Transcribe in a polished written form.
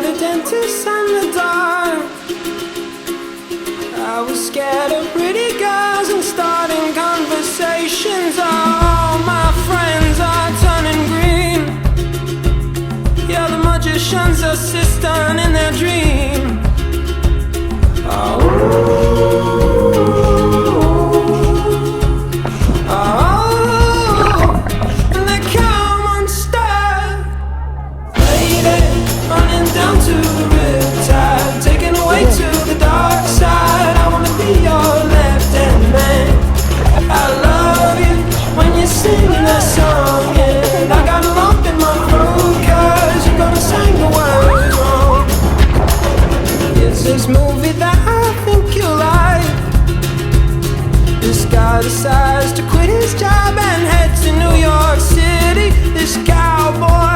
at a dentist in the dark. I was scared of pretty girls and starting conversations. All my friends are turning green. Yeah, the magician's assistant in their dream. And they come unstuck. Lady, running down to the riptide, taken away to the dark side. I wanna be your left-hand man. I love you when you sing that song, and I got a lump in my throat 'cause you're gonna sing the words wrong. It's this movie that I think you like. This guy decides to quit his job and head to New York City. This cowboy